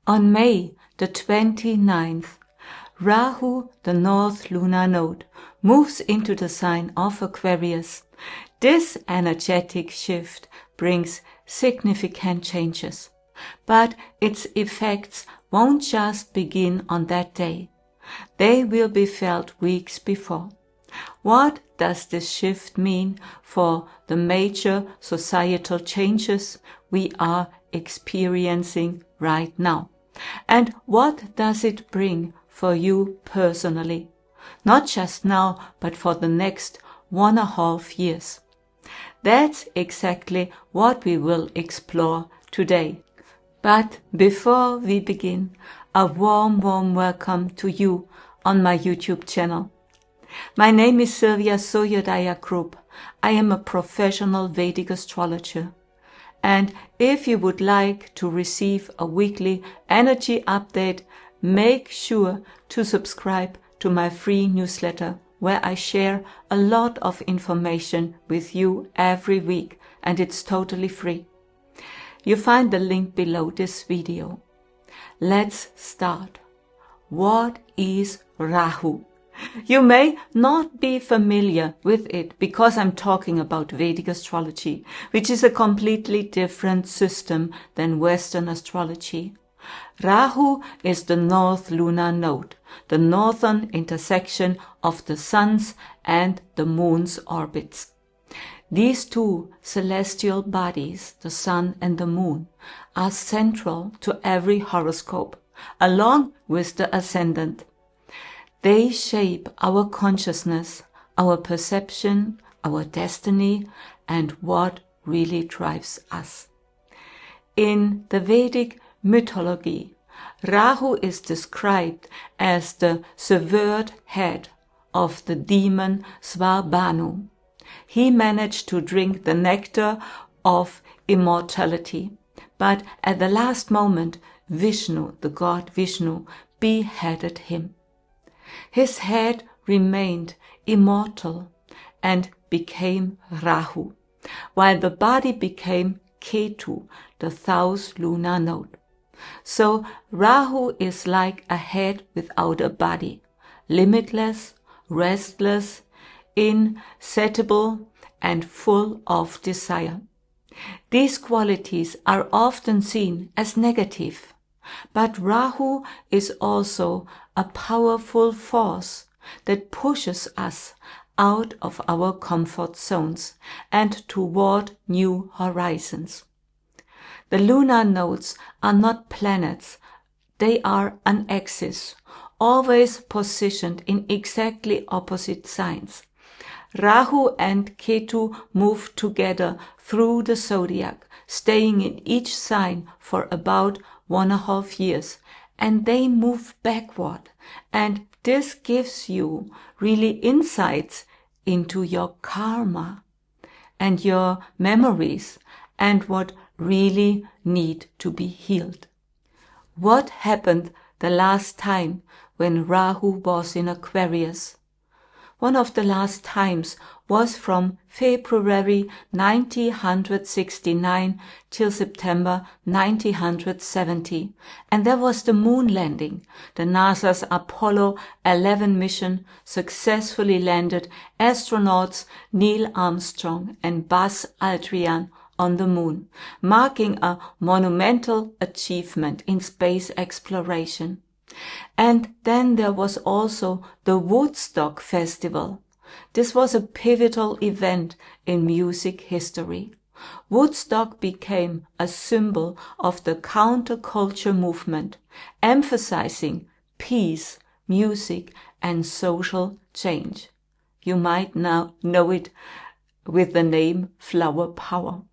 On May the 29th, Rahu, the north lunar node, moves into the sign of Aquarius. This energetic shift brings significant changes, but its effects won't just begin on that day. They will be felt weeks before. What does this shift mean for the major societal changes we are experiencing right now? And what does it bring for you personally? Not just now, but for the next 1.5 years. That's exactly what we will explore today. But before we begin, a warm welcome to you on my YouTube channel. My name is Sylvia Soyodaya Group. I am a professional Vedic astrologer. And if you would like to receive a weekly energy update, make sure to subscribe to my free newsletter, where I share a lot of information with you every week, and it's totally free. You find the link below this video. Let's start. What is Rahu? You may not be familiar with it because I'm talking about Vedic astrology, which is a completely different system than Western astrology. Rahu is the north lunar node, the northern intersection of the sun's and the moon's orbits. These two celestial bodies, the sun and the moon, are central to every horoscope, along with the ascendant. They shape our consciousness, our perception, our destiny, and what really drives us. In the Vedic mythology, Rahu is described as the severed head of the demon Svabhanu. He managed to drink the nectar of immortality, but at the last moment, Vishnu, the god Vishnu, beheaded him. His head remained immortal and became Rahu, while the body became Ketu, the south lunar node. So Rahu is like a head without a body, limitless, restless, insatiable, and full of desire. These qualities are often seen as negative, but Rahu is also a powerful force that pushes us out of our comfort zones and toward new horizons. The lunar nodes are not planets, they are an axis, always positioned in exactly opposite signs. Rahu and Ketu move together through the zodiac, staying in each sign for about 1.5 years, and they move backward, and this gives you really insights into your karma and your memories and what really need to be healed. What happened the last time when Rahu was in Aquarius? One of the last times was from February 1969 till September 1970, and there was the moon landing. The NASA's Apollo 11 mission successfully landed astronauts Neil Armstrong and Buzz Aldrin on the moon, marking a monumental achievement in space exploration. And then there was also the Woodstock Festival. This was a pivotal event in music history. Woodstock became a symbol of the counterculture movement, emphasizing peace, music, and social change. You might now know it with the name Flower Power.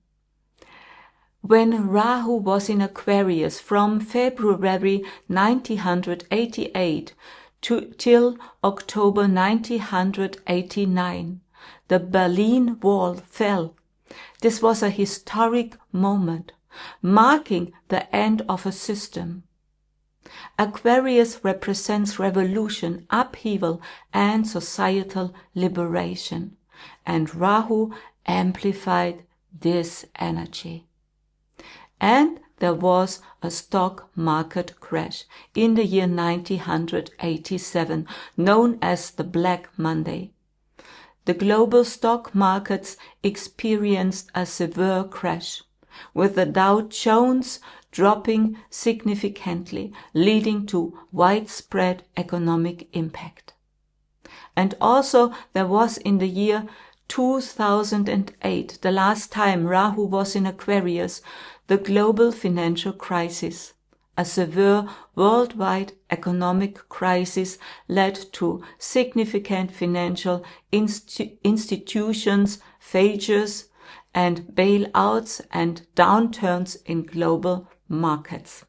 When Rahu was in Aquarius from February 1988 till October 1989, the Berlin Wall fell. This was a historic moment, marking the end of a system. Aquarius represents revolution, upheaval, and societal liberation, and Rahu amplified this energy. And there was a stock market crash in the year 1987, known as the Black Monday. The global stock markets experienced a severe crash, with the Dow Jones dropping significantly, leading to widespread economic impact. And also there was in the year 2008, the last time Rahu was in Aquarius, the global financial crisis. A severe worldwide economic crisis led to significant financial institutions, failures, and bailouts and downturns in global markets.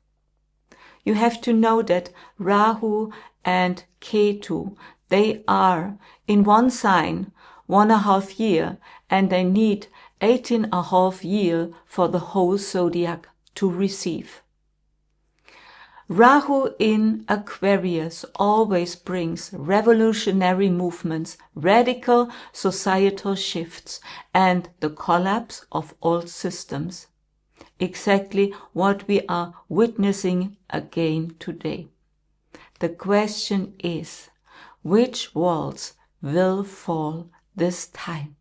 You have to know that Rahu and Ketu, they are in one sign 1.5 years, and they need 18.5 years for the whole zodiac to receive. Rahu in Aquarius always brings revolutionary movements, radical societal shifts, and the collapse of old systems. Exactly what we are witnessing again today. The question is, which walls will fall this time?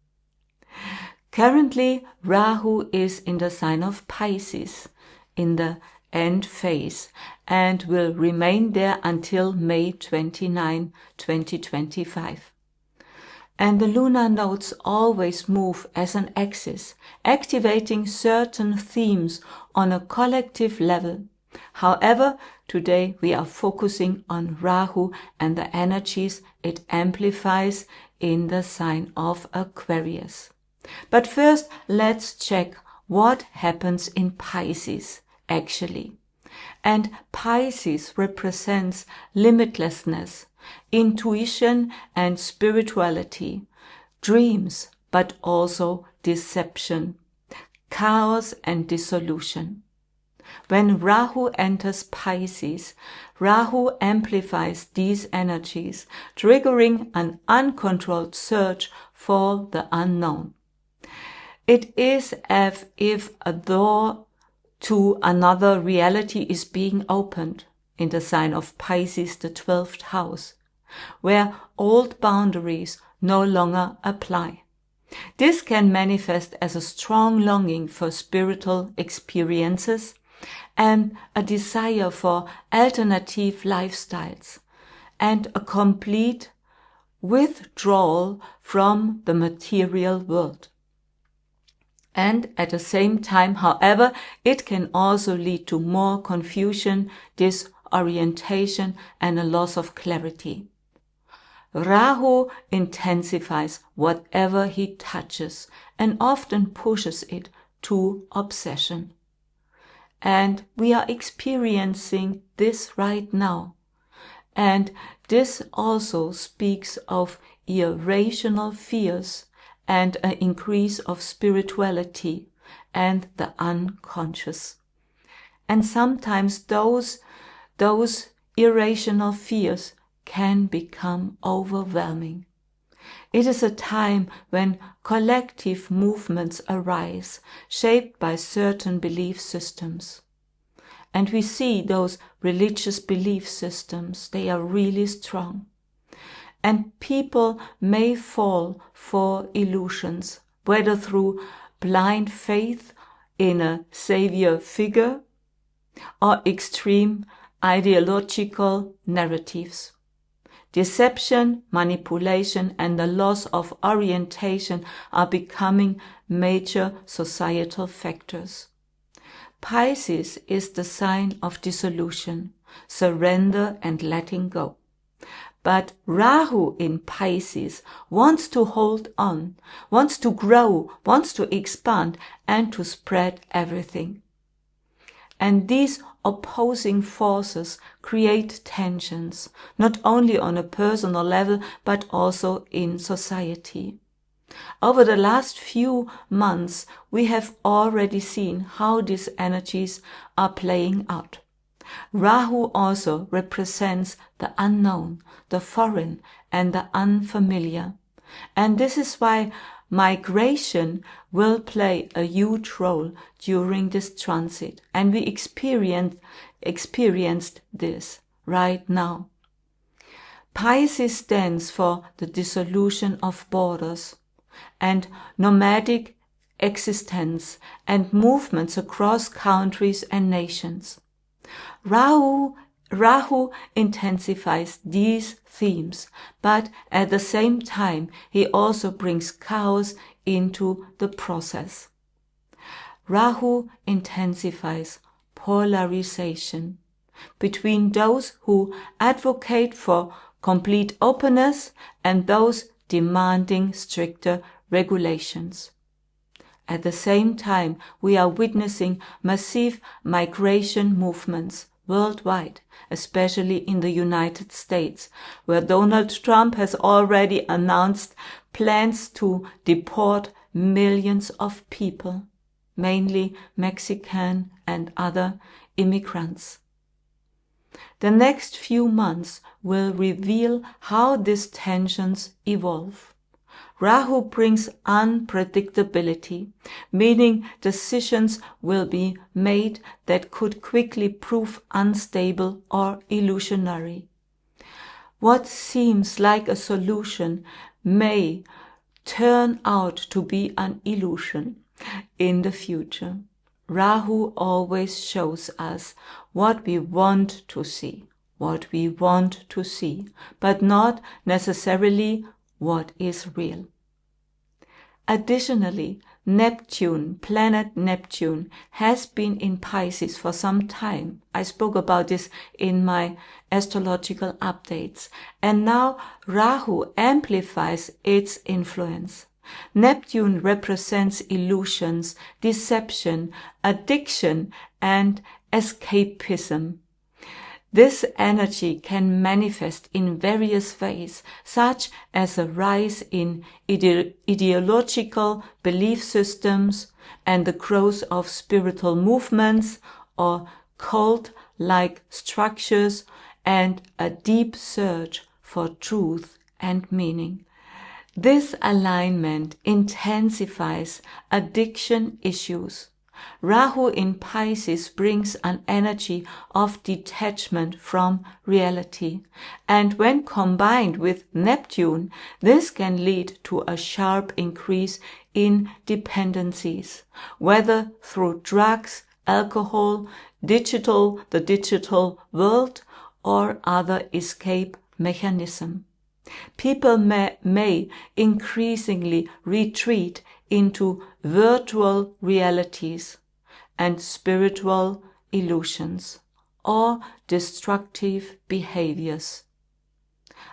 Currently, Rahu is in the sign of Pisces, in the end phase, and will remain there until May 29, 2025. And the lunar nodes always move as an axis, activating certain themes on a collective level. However, today we are focusing on Rahu and the energies it amplifies in the sign of Aquarius. But first, let's check what happens in Pisces actually. And Pisces represents limitlessness, intuition and spirituality, dreams, but also deception, chaos and dissolution. When Rahu enters Pisces, Rahu amplifies these energies, triggering an uncontrolled search for the unknown. It is as if a door to another reality is being opened in the sign of Pisces, the 12th house, where old boundaries no longer apply. This can manifest as a strong longing for spiritual experiences and a desire for alternative lifestyles and a complete withdrawal from the material world. And at the same time, however, it can also lead to more confusion, disorientation, and a loss of clarity. Rahu intensifies whatever he touches and often pushes it to obsession. And we are experiencing this right now. And this also speaks of irrational fears and an increase of spirituality and the unconscious. And sometimes those irrational fears can become overwhelming. It is a time when collective movements arise, shaped by certain belief systems. And we see those religious belief systems, they are really strong. And people may fall for illusions, whether through blind faith in a savior figure or extreme ideological narratives. Deception, manipulation, and the loss of orientation are becoming major societal factors. Pisces is the sign of dissolution, surrender, and letting go. But Rahu in Pisces wants to hold on, wants to grow, wants to expand, and to spread everything. And these opposing forces create tensions, not only on a personal level, but also in society. Over the last few months, we have already seen how these energies are playing out. Rahu also represents the unknown, the foreign, and the unfamiliar. And this is why migration will play a huge role during this transit. And we experienced this right now. Pisces stands for the dissolution of borders and nomadic existence and movements across countries and nations. Rahu intensifies these themes, but at the same time he also brings chaos into the process. Rahu intensifies polarization between those who advocate for complete openness and those demanding stricter regulations. At the same time, we are witnessing massive migration movements worldwide, especially in the United States, where Donald Trump has already announced plans to deport millions of people, mainly Mexican and other immigrants. The next few months will reveal how these tensions evolve. Rahu brings unpredictability, meaning decisions will be made that could quickly prove unstable or illusionary. What seems like a solution may turn out to be an illusion in the future. Rahu always shows us what we want to see, but not necessarily what is real. Additionally, planet Neptune, has been in Pisces for some time. I spoke about this in my astrological updates. And now Rahu amplifies its influence. Neptune represents illusions, deception, addiction, and escapism. This energy can manifest in various ways, such as a rise in ideological belief systems and the growth of spiritual movements or cult-like structures, and a deep search for truth and meaning. This alignment intensifies addiction issues. Rahu in Pisces brings an energy of detachment from reality, and when combined with Neptune, this can lead to a sharp increase in dependencies, whether through drugs, alcohol, the digital world, or other escape mechanism. People may increasingly retreat into virtual realities and spiritual illusions or destructive behaviors.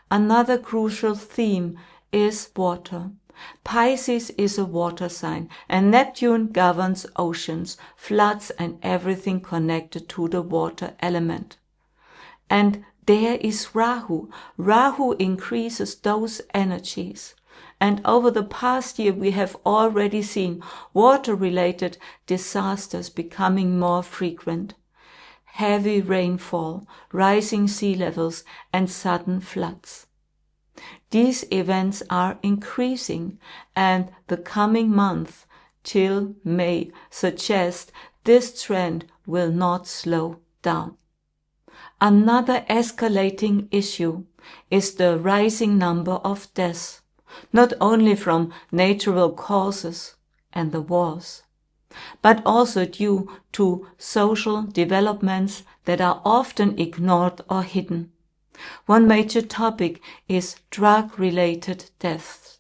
Another crucial theme is water. Pisces is a water sign, and Neptune governs oceans, floods, and everything connected to the water element. And there is Rahu. Rahu increases those energies. And over the past year, we have already seen water-related disasters becoming more frequent. Heavy rainfall, rising sea levels, and sudden floods. These events are increasing, and the coming month till May suggest this trend will not slow down. Another escalating issue is the rising number of deaths, not only from natural causes and the wars, but also due to social developments that are often ignored or hidden. One major topic is drug-related deaths.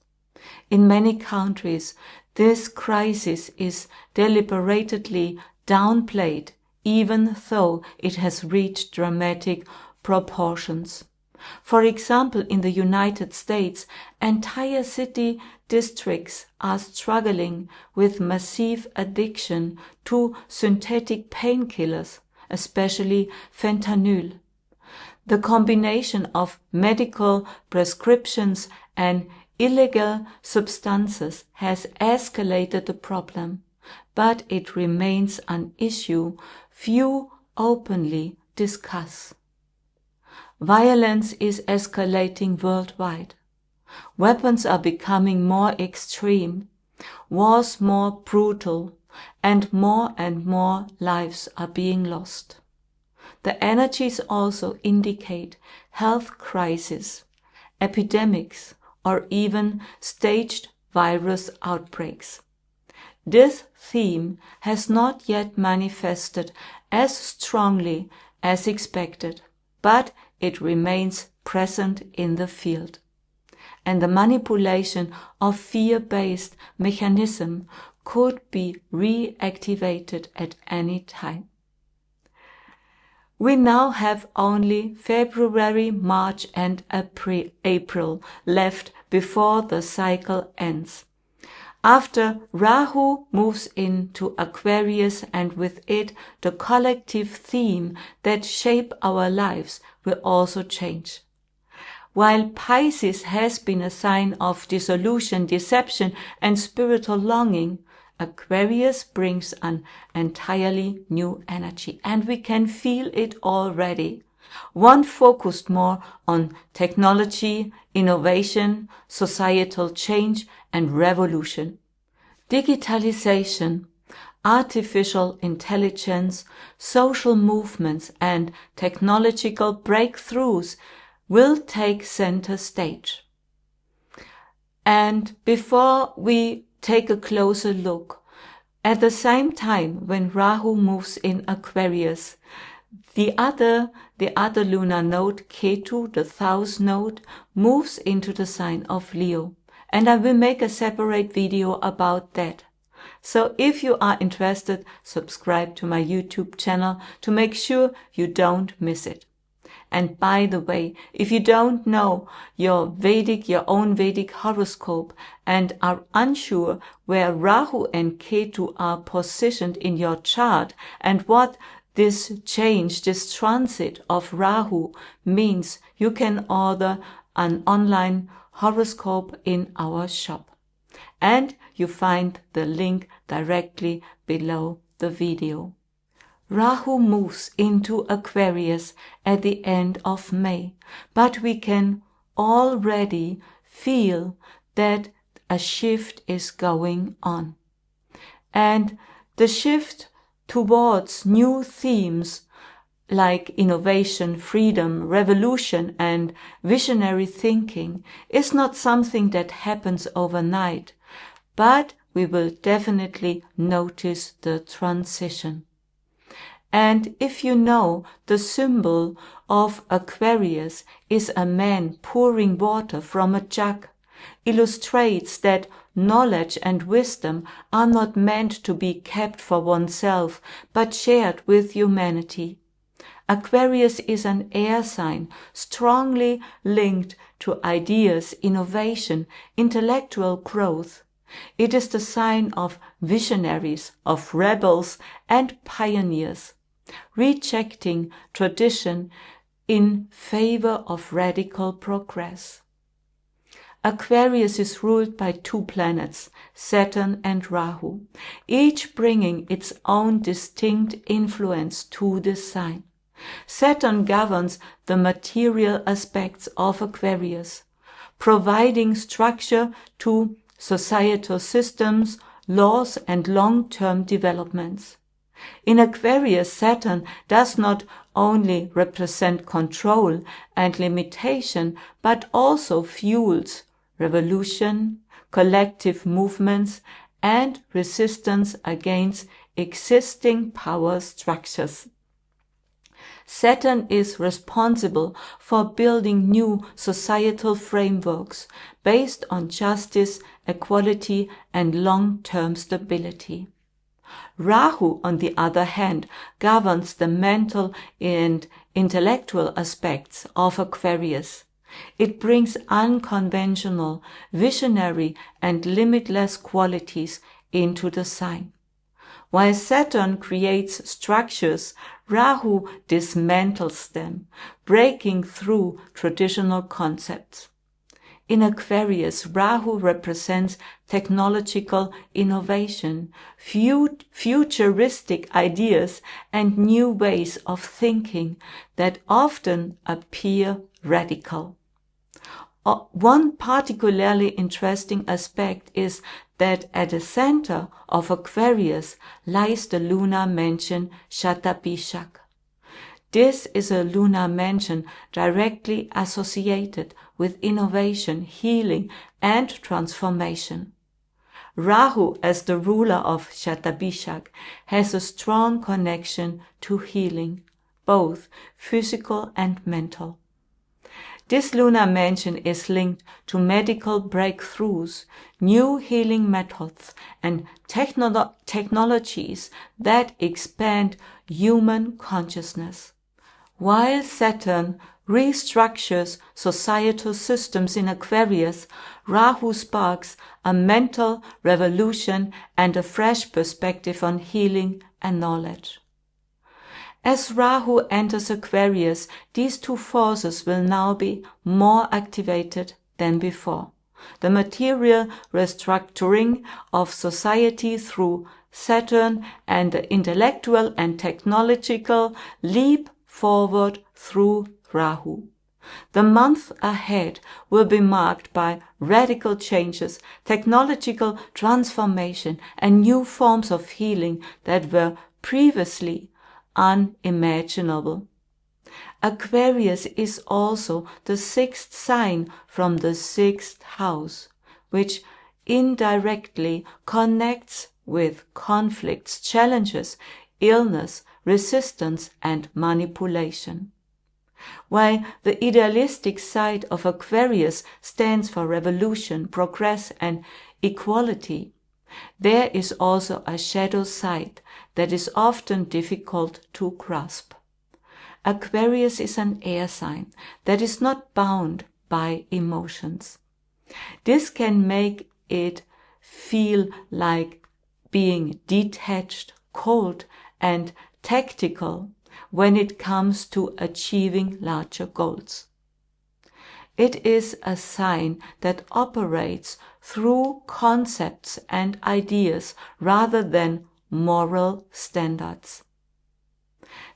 In many countries, this crisis is deliberately downplayed, even though it has reached dramatic proportions. For example, in the United States, entire city districts are struggling with massive addiction to synthetic painkillers, especially fentanyl. The combination of medical prescriptions and illegal substances has escalated the problem, but it remains an issue few openly discuss. Violence is escalating worldwide. Weapons are becoming more extreme, wars more brutal, and more lives are being lost. The energies also indicate health crises, epidemics, or even staged virus outbreaks. This theme has not yet manifested as strongly as expected, but it remains present in the field. And the manipulation of fear-based mechanism could be reactivated at any time. We now have only February, March, and April left before the cycle ends. After Rahu moves into Aquarius, and with it the collective theme that shape our lives will also change. While Pisces has been a sign of dissolution, deception, and spiritual longing, Aquarius brings an entirely new energy, and we can feel it already. One focused more on technology, innovation, societal change, and revolution. Digitalization, artificial intelligence, social movements, and technological breakthroughs will take center stage. And before we take a closer look, at the same time when Rahu moves in Aquarius, the other lunar node, Ketu, the south node, moves into the sign of Leo. And I will make a separate video about that. So if you are interested, subscribe to my YouTube channel to make sure you don't miss it. And by the way, if you don't know your own Vedic horoscope and are unsure where Rahu and Ketu are positioned in your chart and what this change, this transit of Rahu means, you can order an online horoscope in our shop. And you find the link directly below the video. Rahu moves into Aquarius at the end of May, but we can already feel that a shift is going on. And the shift towards new themes like innovation, freedom, revolution, and visionary thinking is not something that happens overnight, but we will definitely notice the transition. And if you know, the symbol of Aquarius is a man pouring water from a jug, illustrates that knowledge and wisdom are not meant to be kept for oneself, but shared with humanity. Aquarius is an air sign, strongly linked to ideas, innovation, intellectual growth. It is the sign of visionaries, of rebels and pioneers, rejecting tradition in favor of radical progress. Aquarius is ruled by two planets, Saturn and Rahu, each bringing its own distinct influence to the sign. Saturn governs the material aspects of Aquarius, providing structure to societal systems, laws, and long-term developments. In Aquarius, Saturn does not only represent control and limitation, but also fuels revolution, collective movements, and resistance against existing power structures. Saturn is responsible for building new societal frameworks based on justice, equality, and long-term stability. Rahu, on the other hand, governs the mental and intellectual aspects of Aquarius. It brings unconventional, visionary, and limitless qualities into the sign. While Saturn creates structures, Rahu dismantles them, breaking through traditional concepts. In Aquarius, Rahu represents technological innovation, futuristic ideas, and new ways of thinking that often appear radical. One particularly interesting aspect is that at the center of Aquarius lies the lunar mansion Shatabishak. This is a lunar mansion directly associated with innovation, healing, and transformation. Rahu, as the ruler of Shatabishak, has a strong connection to healing, both physical and mental. This lunar mansion is linked to medical breakthroughs, new healing methods, and technologies that expand human consciousness. While Saturn restructures societal systems in Aquarius, Rahu sparks a mental revolution and a fresh perspective on healing and knowledge. As Rahu enters Aquarius, these two forces will now be more activated than before. The material restructuring of society through Saturn and the intellectual and technological leap forward through Rahu. The month ahead will be marked by radical changes, technological transformation, and new forms of healing that were previously unimaginable. Aquarius is also the sixth sign from the sixth house, which indirectly connects with conflicts, challenges, illness, resistance, and manipulation. While the idealistic side of Aquarius stands for revolution, progress, and equality, there is also a shadow side that is often difficult to grasp. Aquarius is an air sign that is not bound by emotions. This can make it feel like being detached, cold, and tactical when it comes to achieving larger goals. It is a sign that operates through concepts and ideas rather than moral standards.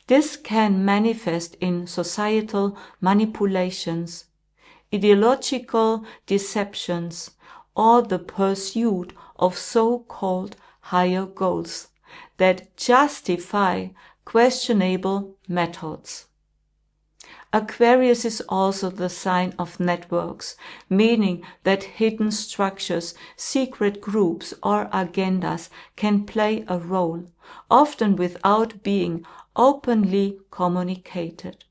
This can manifest in societal manipulations, ideological deceptions, or the pursuit of so-called higher goals that justify questionable methods. Aquarius is also the sign of networks, meaning that hidden structures, secret groups, or agendas can play a role, often without being openly communicated.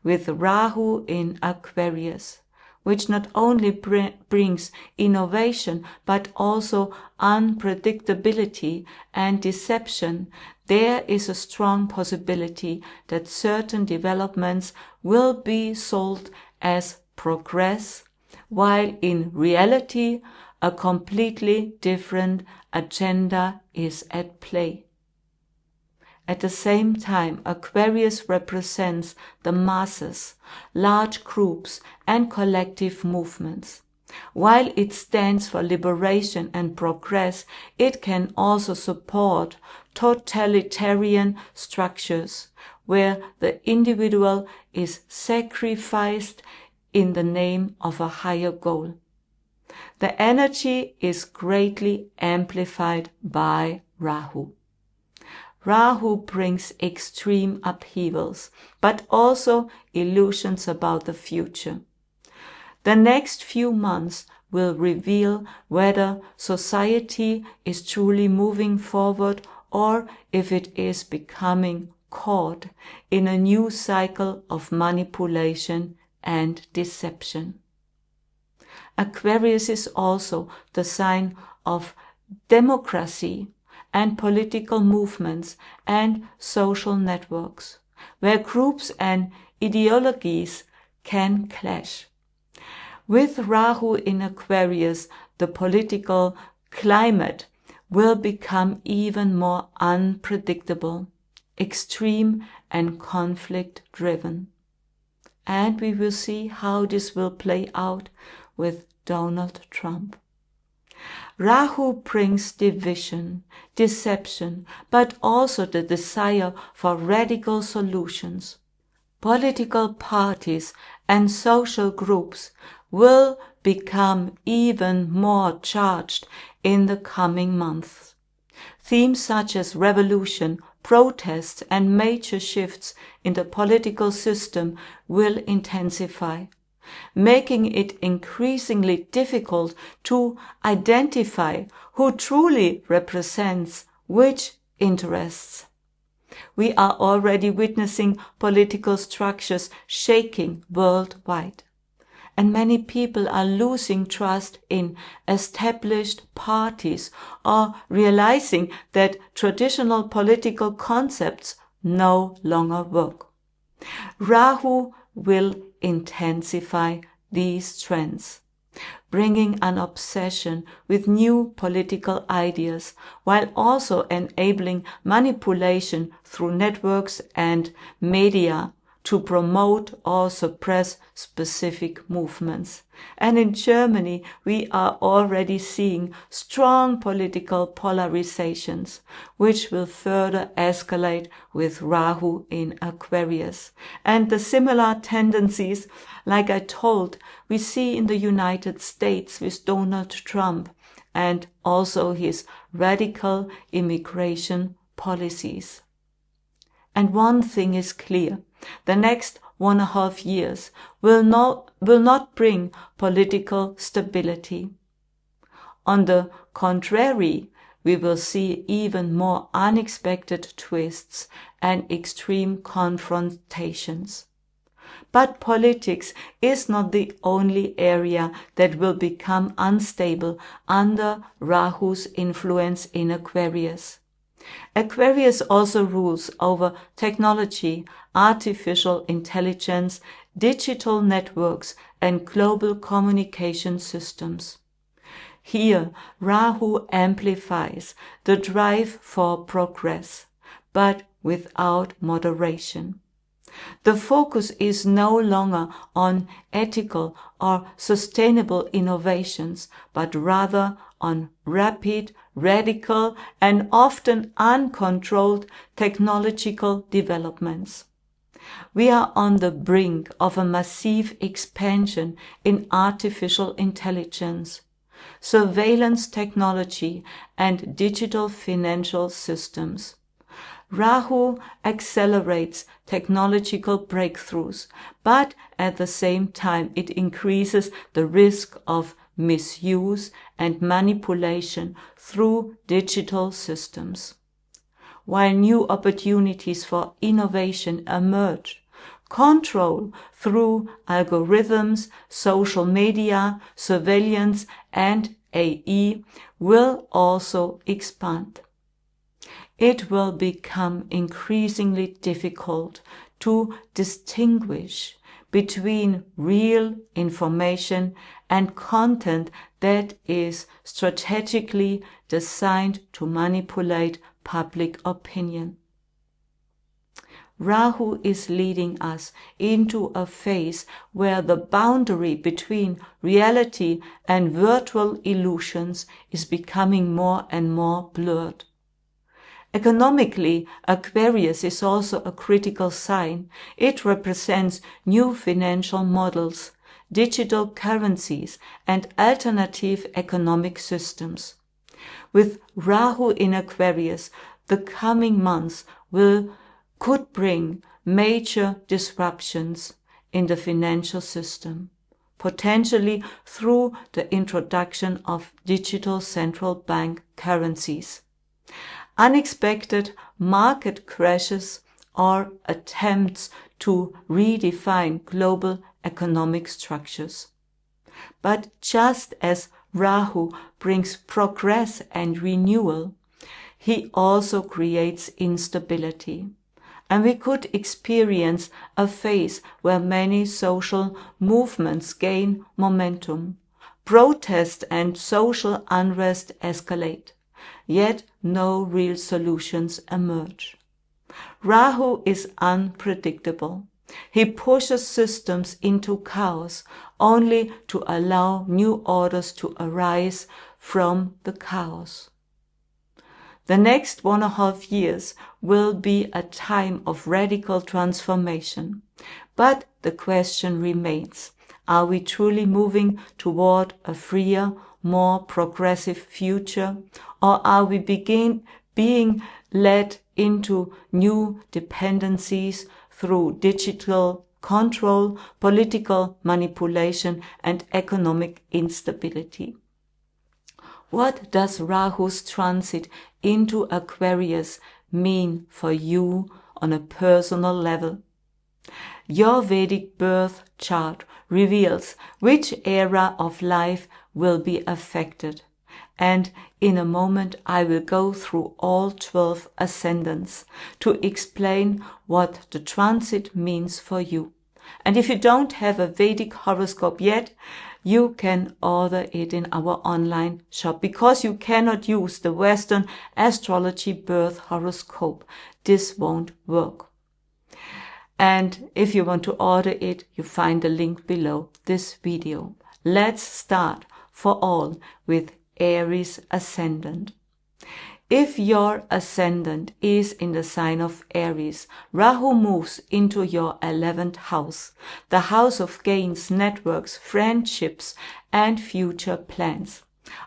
With Rahu in Aquarius, which not only brings innovation but also unpredictability and deception, there is a strong possibility that certain developments will be sold as progress, while in reality a completely different agenda is at play. At the same time, Aquarius represents the masses, large groups, and collective movements. While it stands for liberation and progress, it can also support totalitarian structures where the individual is sacrificed in the name of a higher goal. The energy is greatly amplified by Rahu. Rahu brings extreme upheavals, but also illusions about the future. The next few months will reveal whether society is truly moving forward or if it is becoming caught in a new cycle of manipulation and deception. Aquarius is also the sign of democracy and political movements and social networks, where groups and ideologies can clash. With Rahu in Aquarius, the political climate will become even more unpredictable, extreme, and conflict-driven. And we will see how this will play out with Donald Trump. Rahu brings division, deception, but also the desire for radical solutions. Political parties and social groups will become even more charged in the coming months. Themes such as revolution, protests, and major shifts in the political system will intensify, making it increasingly difficult to identify who truly represents which interests. We are already witnessing political structures shaking worldwide, and many people are losing trust in established parties or realizing that traditional political concepts no longer work. Rahu will intensify these trends, bringing an obsession with new political ideas while also enabling manipulation through networks and media to promote or suppress specific movements. And in Germany, we are already seeing strong political polarizations, which will further escalate with Rahu in Aquarius. And the similar tendencies, like I told, we see in the United States with Donald Trump and also his radical immigration policies. And one thing is clear. The next 1.5 years will not bring political stability. On the contrary, we will see even more unexpected twists and extreme confrontations. But politics is not the only area that will become unstable under Rahu's influence in Aquarius. Aquarius also rules over technology, artificial intelligence, digital networks, and global communication systems. Here, Rahu amplifies the drive for progress, but without moderation. The focus is no longer on ethical or sustainable innovations, but rather on rapid, radical, and often uncontrolled technological developments. We are on the brink of a massive expansion in artificial intelligence, surveillance technology, and digital financial systems. Rahu accelerates technological breakthroughs, but at the same time it increases the risk of misuse and manipulation through digital systems. While new opportunities for innovation emerge, control through algorithms, social media, surveillance, and AI will also expand. It will become increasingly difficult to distinguish between real information and content that is strategically designed to manipulate public opinion. Rahu is leading us into a phase where the boundary between reality and virtual illusions is becoming more and more blurred. Economically, Aquarius is also a critical sign. It represents new financial models, digital currencies, and alternative economic systems. With Rahu in Aquarius, the coming months could bring major disruptions in the financial system, potentially through the introduction of digital central bank currencies, unexpected market crashes, or attempts to redefine global economic structures. But just as Rahu brings progress and renewal, he also creates instability. And we could experience a phase where many social movements gain momentum, protest and social unrest escalate, yet no real solutions emerge. Rahu is unpredictable. He pushes systems into chaos only to allow new orders to arise from the chaos. The next 1.5 years will be a time of radical transformation, but the question remains, Are we truly moving toward a freer, more progressive future? Or are we being led into new dependencies through digital control, political manipulation, and economic instability? What does Rahu's transit into Aquarius mean for you on a personal level? Your Vedic birth chart reveals which era of life will be affected, and in a moment I will go through all 12 ascendants to explain what the transit means for you. And if you don't have a Vedic horoscope yet, you can order it in our online shop, because you cannot use the Western Astrology birth horoscope. This won't work. And if you want to order it, you find the link below this video. Let's start for all with Aries ascendant. If your ascendant is in the sign of Aries, Rahu moves into your 11th house, the house of gains, networks, friendships, and future plans.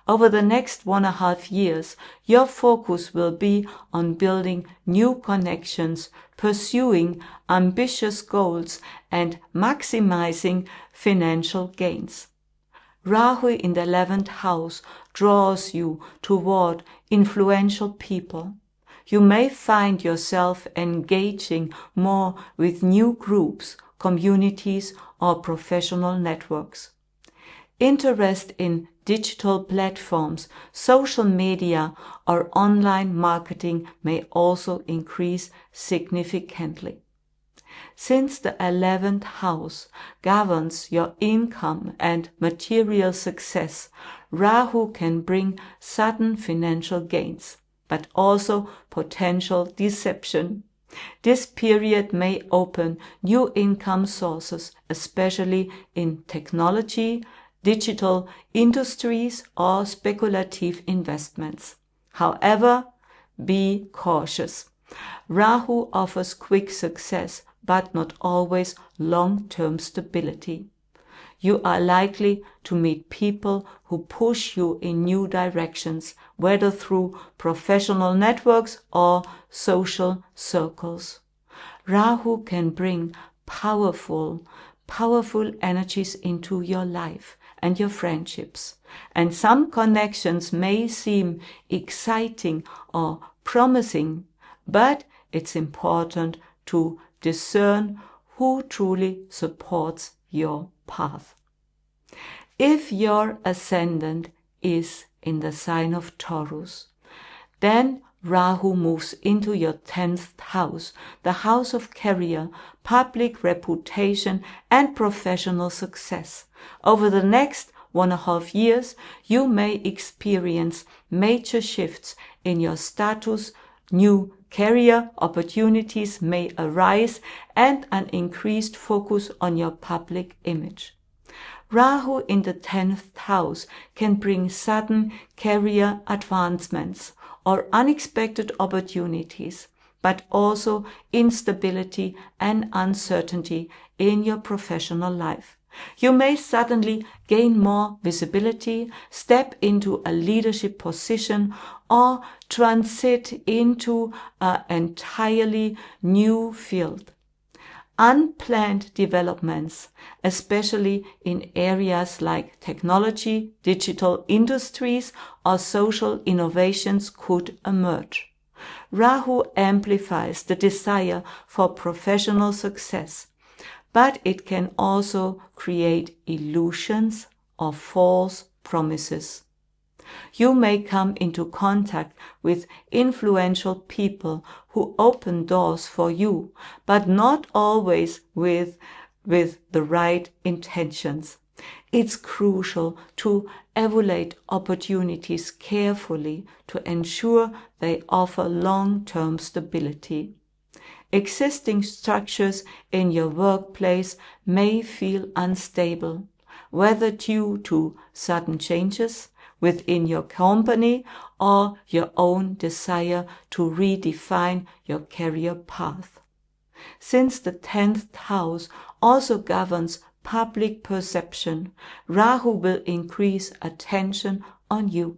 Over the next 1.5 years, your focus will be on building new connections, pursuing ambitious goals, and maximizing financial gains. Rahu in the 11th house draws you toward influential people. You may find yourself engaging more with new groups, communities, or professional networks. Interest in digital platforms, social media, or online marketing may also increase significantly. Since the 11th house governs your income and material success, Rahu can bring sudden financial gains, but also potential deception. This period may open new income sources, especially in technology, digital industries, or speculative investments. However, be cautious. Rahu offers quick success, but not always long-term stability. You are likely to meet people who push you in new directions, whether through professional networks or social circles. Rahu can bring powerful energies into your life and your friendships, and some connections may seem exciting or promising, but it's important to discern who truly supports your path. If your ascendant is in the sign of Taurus, then Rahu moves into your 10th house, the house of career, public reputation, and professional success. Over the next 1.5 years, you may experience major shifts in your status, new career opportunities may arise, and an increased focus on your public image. Rahu in the 10th house can bring sudden career advancements or unexpected opportunities, but also instability and uncertainty in your professional life. You may suddenly gain more visibility, step into a leadership position, or transit into an entirely new field. Unplanned developments, especially in areas like technology, digital industries, or social innovations, could emerge. Rahu amplifies the desire for professional success, but it can also create illusions or false promises. You may come into contact with influential people who open doors for you, but not always with the right intentions. It's crucial to evaluate opportunities carefully to ensure they offer long-term stability. Existing structures in your workplace may feel unstable, whether due to sudden changes within your company or your own desire to redefine your career path. Since the 10th house also governs public perception, Rahu will increase attention on you,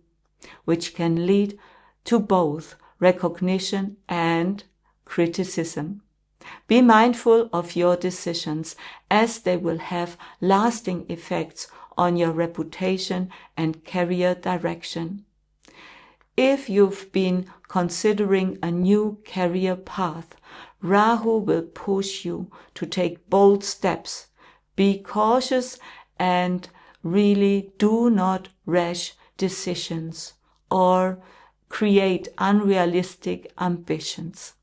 which can lead to both recognition and criticism. Be mindful of your decisions, as they will have lasting effects on your reputation and career direction. If you've been considering a new career path, Rahu will push you to take bold steps. Be cautious and really do not rash decisions or create unrealistic ambitions.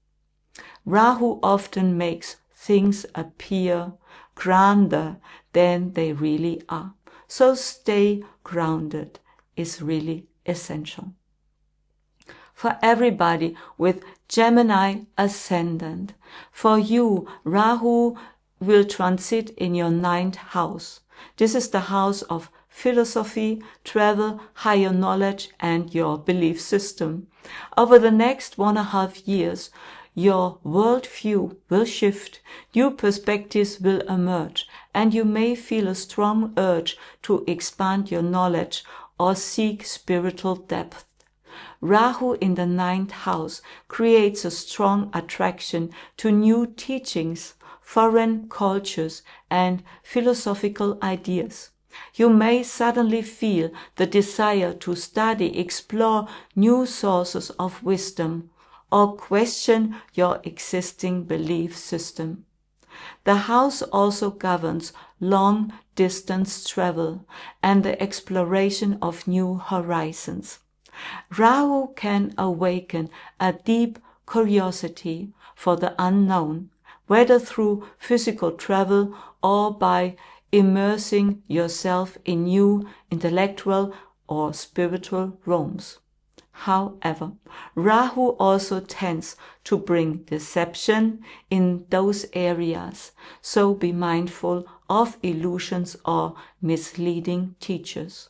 Rahu often makes things appear grander than they really are. So stay grounded is really essential. For everybody with Gemini ascendant, for you, Rahu will transit in your 9th house. This is the house of philosophy, travel, higher knowledge, and your belief system. Over the next 1.5 years, your worldview will shift, new perspectives will emerge, and you may feel a strong urge to expand your knowledge or seek spiritual depth. Rahu in the 9th house creates a strong attraction to new teachings, foreign cultures, and philosophical ideas. You may suddenly feel the desire to study, explore new sources of wisdom, or question your existing belief system. The house also governs long-distance travel and the exploration of new horizons. Rahu can awaken a deep curiosity for the unknown, whether through physical travel or by immersing yourself in new intellectual or spiritual realms. However, Rahu also tends to bring deception in those areas, so be mindful of illusions or misleading teachers.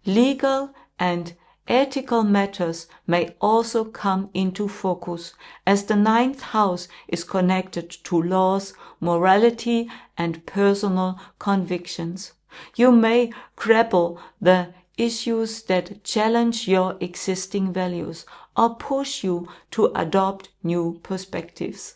Legal and ethical matters may also come into focus, as the 9th house is connected to laws, morality, and personal convictions. You may grapple the issues that challenge your existing values or push you to adopt new perspectives.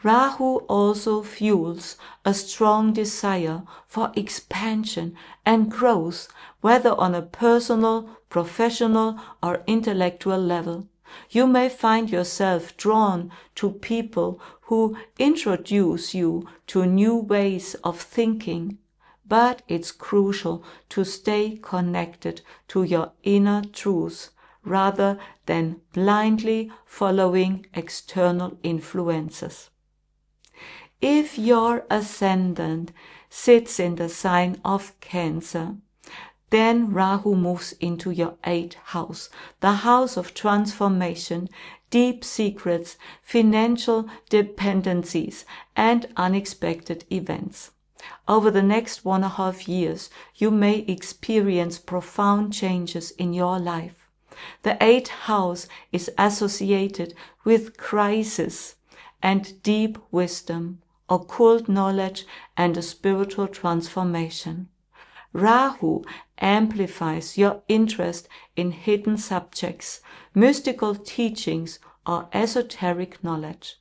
Rahu also fuels a strong desire for expansion and growth, whether on a personal, professional, or intellectual level. You may find yourself drawn to people who introduce you to new ways of thinking, but it's crucial to stay connected to your inner truth rather than blindly following external influences. If your ascendant sits in the sign of Cancer, then Rahu moves into your 8th house, the house of transformation, deep secrets, financial dependencies, and unexpected events. Over the next 1.5 years, you may experience profound changes in your life. The 8th house is associated with crisis and deep wisdom, occult knowledge, and a spiritual transformation. Rahu amplifies your interest in hidden subjects, mystical teachings, or esoteric knowledge.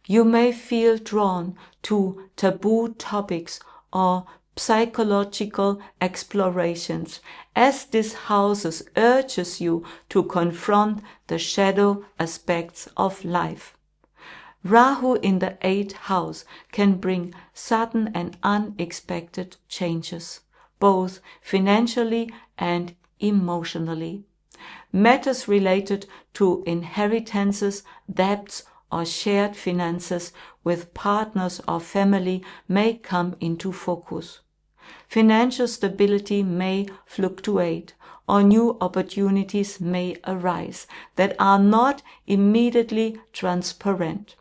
You may feel drawn to taboo topics or psychological explorations, as this house urges you to confront the shadow aspects of life. Rahu in the 8th house can bring sudden and unexpected changes, both financially and emotionally. Matters related to inheritances, debts, or shared finances with partners or family may come into focus. Financial stability may fluctuate, or new opportunities may arise that are not immediately transparent.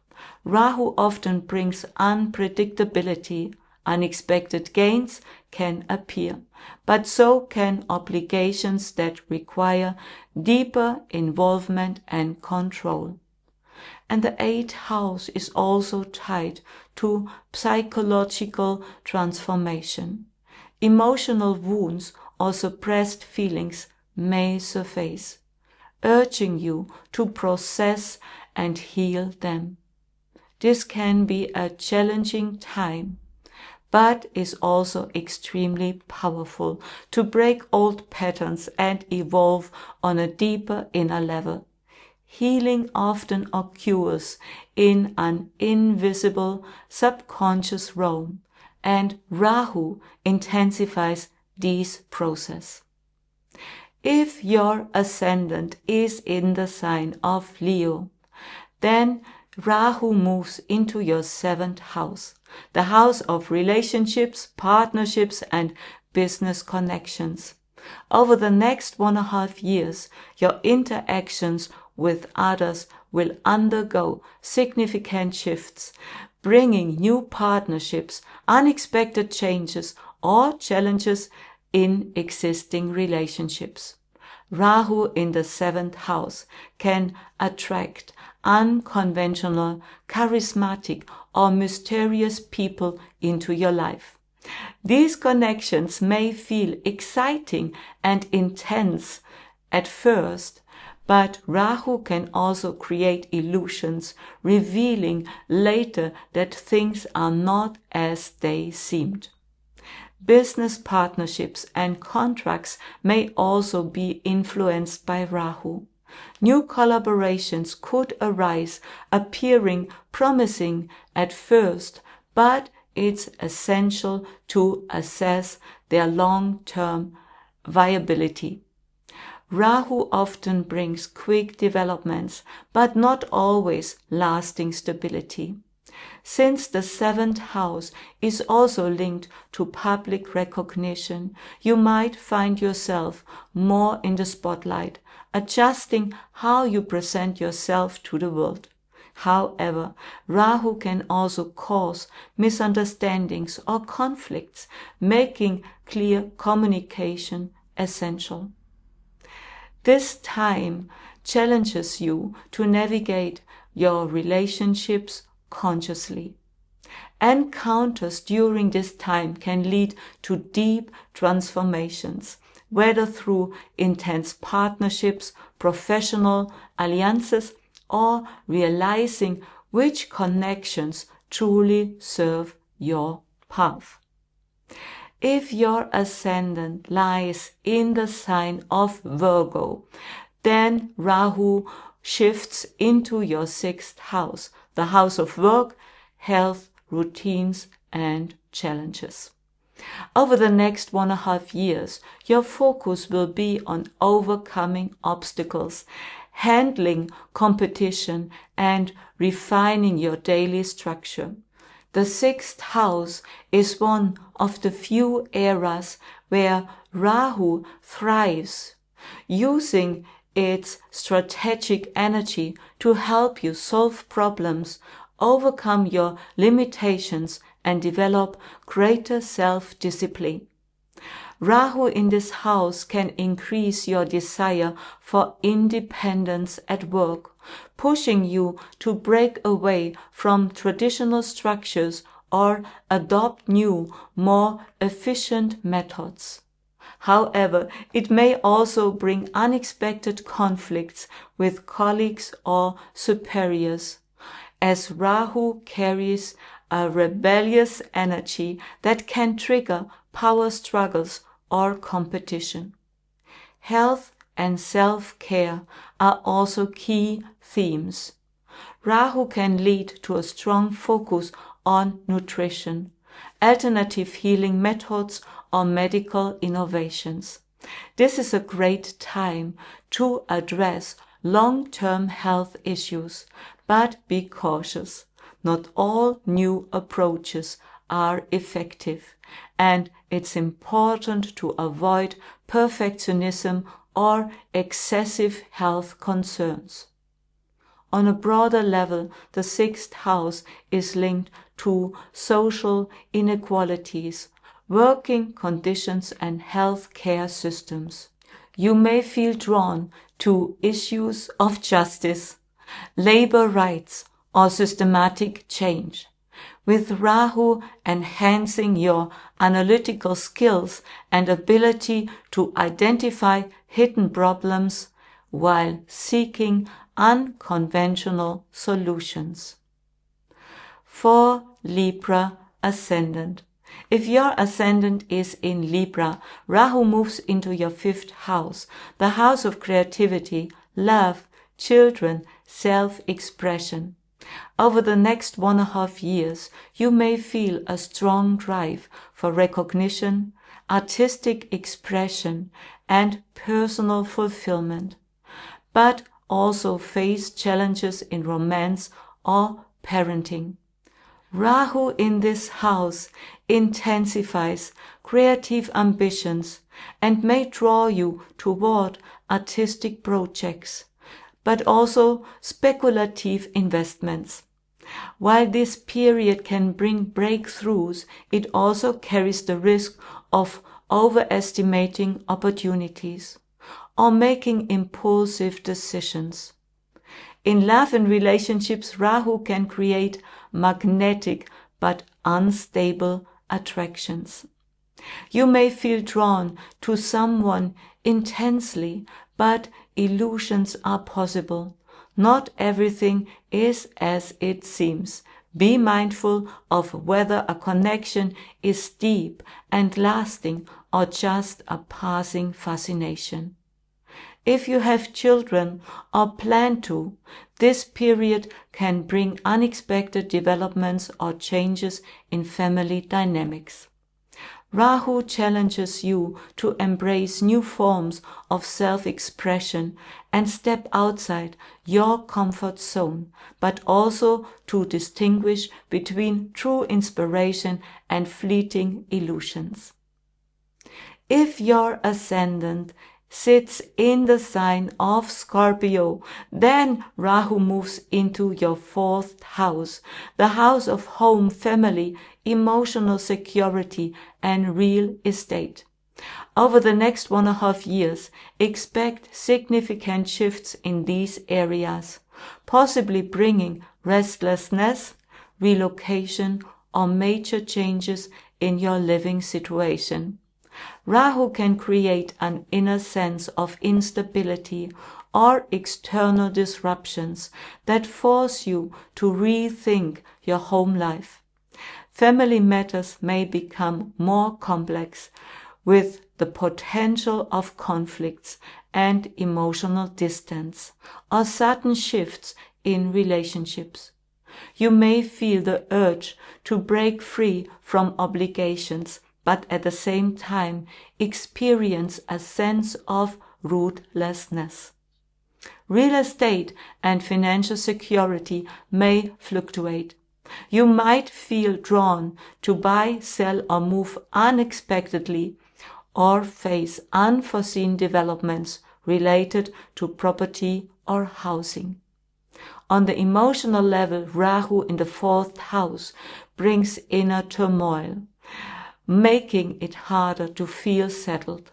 Rahu often brings unpredictability. Unexpected gains can appear, but so can obligations that require deeper involvement and control. and the 8th house is also tied to psychological transformation. Emotional wounds or suppressed feelings may surface, urging you to process and heal them. This can be a challenging time, but is also extremely powerful to break old patterns and evolve on a deeper inner level. Healing often occurs in an invisible subconscious realm, and Rahu intensifies these processes. If your ascendant is in the sign of Leo, then Rahu moves into your 7th house, the house of relationships, partnerships, and business connections. Over the next 1.5 years, your interactions with others will undergo significant shifts, bringing new partnerships, unexpected changes, or challenges in existing relationships. Rahu in the 7th house can attract unconventional, charismatic, or mysterious people into your life. These connections may feel exciting and intense at first, but Rahu can also create illusions, revealing later that things are not as they seemed. Business partnerships and contracts may also be influenced by Rahu. New collaborations could arise, appearing promising at first, but it's essential to assess their long-term viability. Rahu often brings quick developments, but not always lasting stability. Since the 7th house is also linked to public recognition, you might find yourself more in the spotlight, adjusting how you present yourself to the world. However, Rahu can also cause misunderstandings or conflicts, making clear communication essential. This time challenges you to navigate your relationships consciously. Encounters during this time can lead to deep transformations, whether through intense partnerships, professional alliances, or realizing which connections truly serve your path. If your ascendant lies in the sign of Virgo, then Rahu shifts into your 6th house, the house of work, health, routines, and challenges. Over the next 1.5 years, your focus will be on overcoming obstacles, handling competition, and refining your daily structure. The 6th house is one of the few areas where Rahu thrives, using its strategic energy to help you solve problems, overcome your limitations, and develop greater self-discipline. Rahu in this house can increase your desire for independence at work, pushing you to break away from traditional structures or adopt new, more efficient methods. However, it may also bring unexpected conflicts with colleagues or superiors, as Rahu carries a rebellious energy that can trigger power struggles or competition. Health and self-care are also key themes. Rahu can lead to a strong focus on nutrition, alternative healing methods, or medical innovations. This is a great time to address long-term health issues, but be cautious. Not all new approaches are effective, and it's important to avoid perfectionism or excessive health concerns. On a broader level, the 6th house is linked to social inequalities, working conditions, and health care systems. You may feel drawn to issues of justice, labor rights, or systematic change. With Rahu enhancing your analytical skills and ability to identify hidden problems while seeking unconventional solutions. For Libra ascendant. If your ascendant is in Libra, Rahu moves into your 5th house, the house of creativity, love, children, self-expression. Over the next 1.5 years, you may feel a strong drive for recognition, artistic expression, and personal fulfillment, but also face challenges in romance or parenting. Rahu in this house intensifies creative ambitions and may draw you toward artistic projects, but also speculative investments. While this period can bring breakthroughs, it also carries the risk of overestimating opportunities or making impulsive decisions. In love and relationships, Rahu can create magnetic but unstable attractions. You may feel drawn to someone intensely, but illusions are possible. Not everything is as it seems. Be mindful of whether a connection is deep and lasting or just a passing fascination. If you have children or plan to, this period can bring unexpected developments or changes in family dynamics. Rahu challenges you to embrace new forms of self-expression and step outside your comfort zone, but also to distinguish between true inspiration and fleeting illusions. If your ascendant sits in the sign of Scorpio, then Rahu moves into your 4th house, the house of home, family, emotional security, and real estate. Over the next 1.5 years, expect significant shifts in these areas, possibly bringing restlessness, relocation, or major changes in your living situation. Rahu can create an inner sense of instability or external disruptions that force you to rethink your home life. Family matters may become more complex, with the potential of conflicts and emotional distance, or sudden shifts in relationships. You may feel the urge to break free from obligations, but at the same time experience a sense of rootlessness. Real estate and financial security may fluctuate. You might feel drawn to buy, sell, or move unexpectedly, or face unforeseen developments related to property or housing. On the emotional level, Rahu in the 4th house brings inner turmoil, making it harder to feel settled.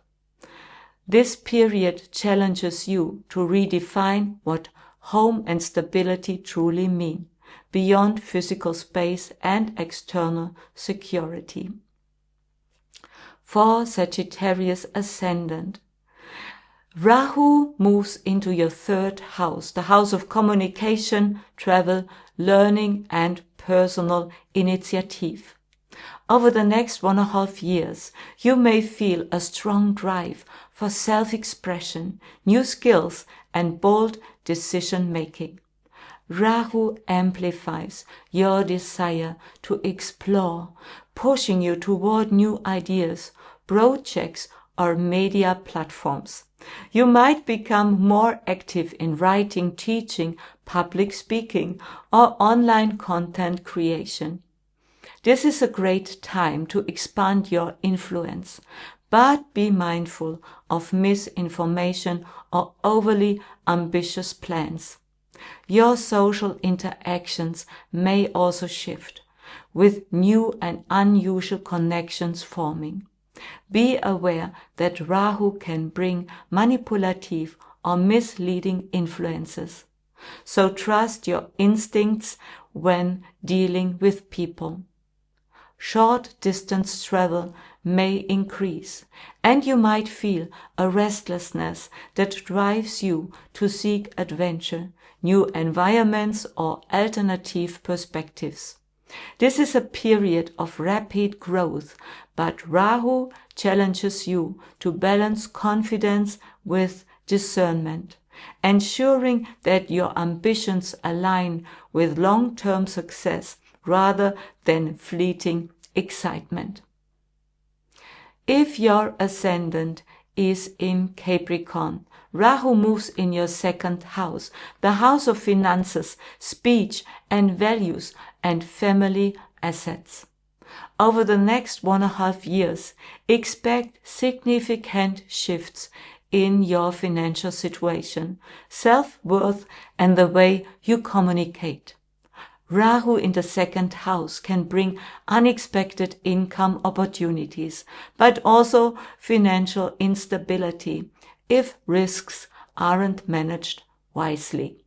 This period challenges you to redefine what home and stability truly mean, beyond physical space and external security. For Sagittarius ascendant, Rahu moves into your 3rd house, the house of communication, travel, learning, and personal initiative. Over the next 1.5 years, you may feel a strong drive for self-expression, new skills, and bold decision-making. Rahu amplifies your desire to explore, pushing you toward new ideas, projects, or media platforms. You might become more active in writing, teaching, public speaking, or online content creation. This is a great time to expand your influence, but be mindful of misinformation or overly ambitious plans. Your social interactions may also shift, with new and unusual connections forming. Be aware that Rahu can bring manipulative or misleading influences. So trust your instincts when dealing with people. Short distance travel may increase, and you might feel a restlessness that drives you to seek adventure, new environments, or alternative perspectives. This is a period of rapid growth, but Rahu challenges you to balance confidence with discernment, ensuring that your ambitions align with long-term success rather than fleeting excitement. If your ascendant is in Capricorn, Rahu moves in your second house, the house of finances, speech and values, and family assets. Over the next 1.5 years, expect significant shifts in your financial situation, self-worth, and the way you communicate. Rahu in the second house can bring unexpected income opportunities, but also financial instability if risks aren't managed wisely.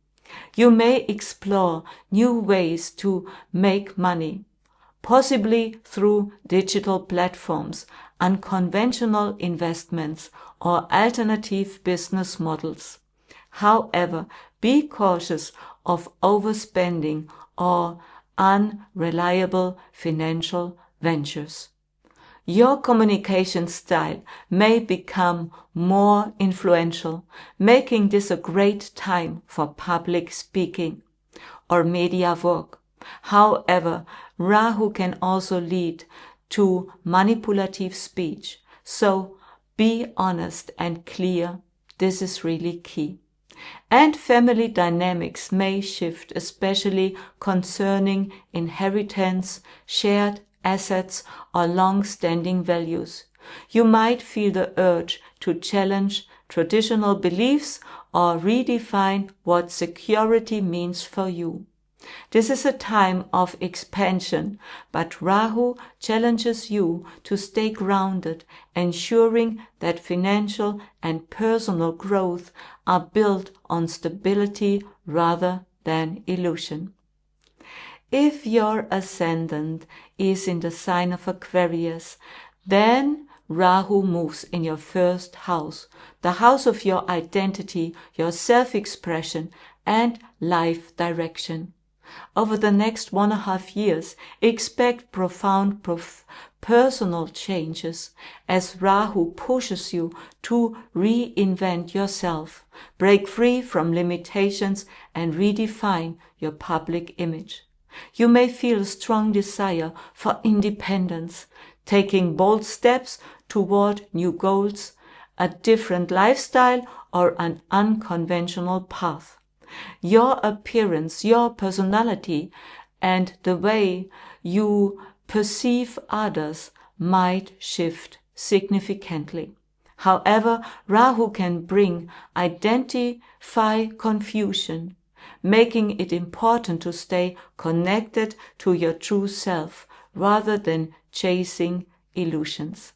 You may explore new ways to make money, possibly through digital platforms, unconventional investments, or alternative business models. However, be cautious of overspending or unreliable financial ventures. Your communication style may become more influential, making this a great time for public speaking or media work. However, Rahu can also lead to manipulative speech, so be honest and clear. This is really key. And family dynamics may shift, especially concerning inheritance, shared assets, or long-standing values. You might feel the urge to challenge traditional beliefs or redefine what security means for you. This is a time of expansion, but Rahu challenges you to stay grounded, ensuring that financial and personal growth are built on stability rather than illusion. If your ascendant is in the sign of Aquarius, then Rahu moves in your first house, the house of your identity, your self-expression, and life direction. Over the next 1.5 years, expect profound personal changes as Rahu pushes you to reinvent yourself, break free from limitations, and redefine your public image. You may feel a strong desire for independence, taking bold steps toward new goals, a different lifestyle, or an unconventional path. Your appearance, your personality, and the way you perceive others might shift significantly. However, Rahu can bring identify confusion, making it important to stay connected to your true self rather than chasing illusions.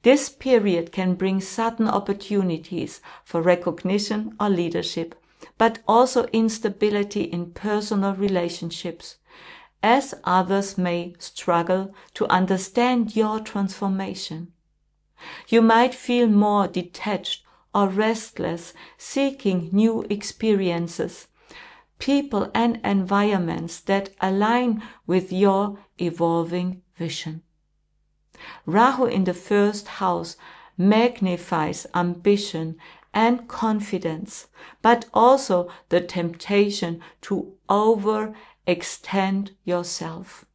This period can bring sudden opportunities for recognition or leadership, but also instability in personal relationships, as others may struggle to understand your transformation. You might feel more detached or restless, seeking new experiences, people and environments that align with your evolving vision. Rahu in the first house magnifies ambition and confidence, but also the temptation to overextend yourself.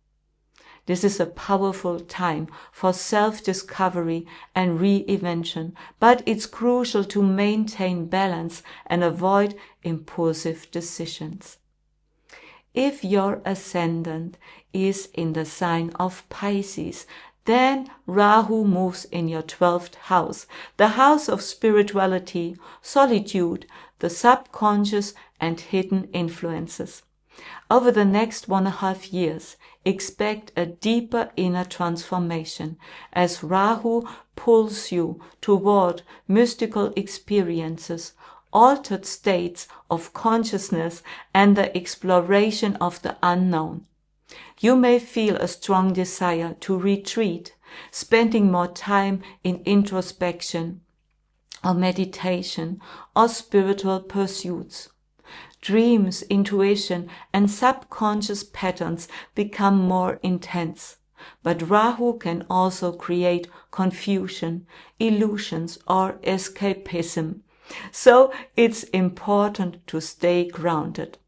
This is a powerful time for self-discovery and reinvention, but it's crucial to maintain balance and avoid impulsive decisions. If your ascendant is in the sign of Pisces, then Rahu moves in your 12th house, the house of spirituality, solitude, the subconscious, and hidden influences. Over the next 1.5 years, expect a deeper inner transformation as Rahu pulls you toward mystical experiences, altered states of consciousness and the exploration of the unknown. You may feel a strong desire to retreat, spending more time in introspection or meditation or spiritual pursuits. Dreams, intuition, and subconscious patterns become more intense. But Rahu can also create confusion, illusions, or escapism. So it's important to stay grounded.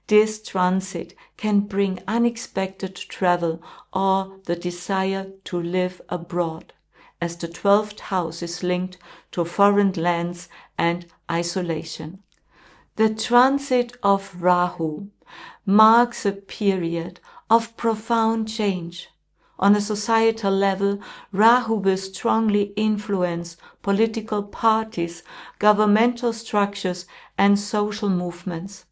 This transit can bring unexpected travel or the desire to live abroad, as the 12th house is linked to foreign lands and isolation. The transit of Rahu marks a period of profound change. On a societal level, Rahu will strongly influence political parties, governmental structures, and social movements.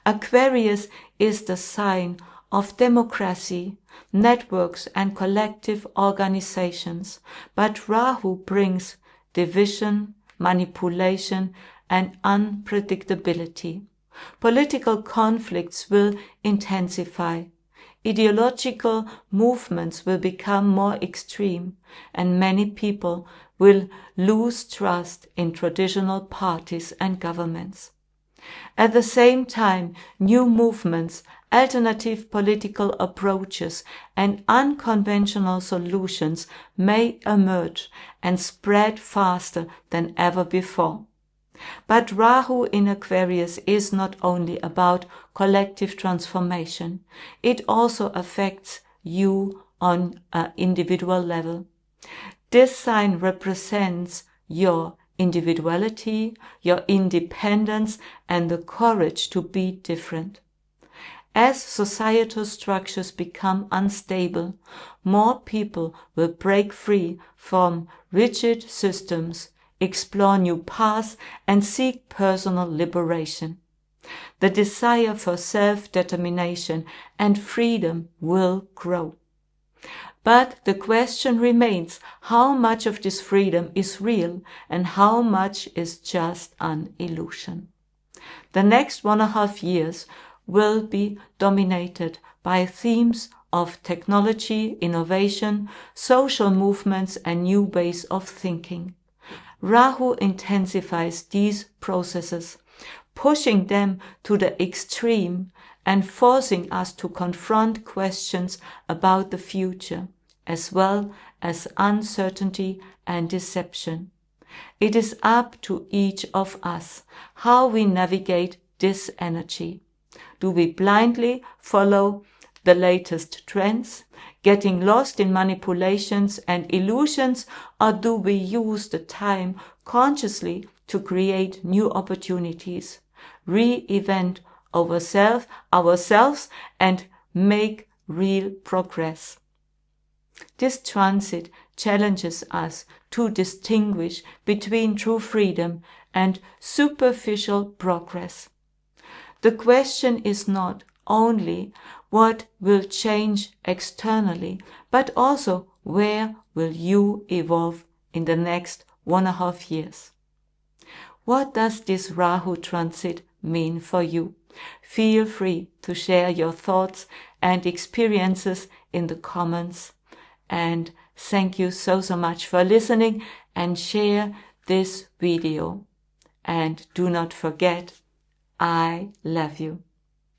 Aquarius is the sign of democracy, networks, and collective organizations, but Rahu brings division, manipulation, and unpredictability. Political conflicts will intensify. Ideological movements will become more extreme, and many people will lose trust in traditional parties and governments. At the same time, new movements, alternative political approaches, and unconventional solutions may emerge and spread faster than ever before. But Rahu in Aquarius is not only about collective transformation. It also affects you on an individual level. This sign represents your individuality, your independence, and the courage to be different. As societal structures become unstable, more people will break free from rigid systems, explore new paths, and seek personal liberation. The desire for self-determination and freedom will grow. But the question remains, how much of this freedom is real and how much is just an illusion? The next 1.5 years will be dominated by themes of technology, innovation, social movements, and new ways of thinking. Rahu intensifies these processes, pushing them to the extreme and forcing us to confront questions about the future, as well as uncertainty and deception. It is up to each of us how we navigate this energy. Do we blindly follow the latest trends, getting lost in manipulations and illusions, or do we use the time consciously to create new opportunities, reinvent ourselves, and make real progress? This transit challenges us to distinguish between true freedom and superficial progress. The question is not only what will change externally, but also where will you evolve in the next 1.5 years. What does this Rahu transit mean for you? Feel free to share your thoughts and experiences in the comments. And thank you so much for listening, and share this video. And do not forget, I love you.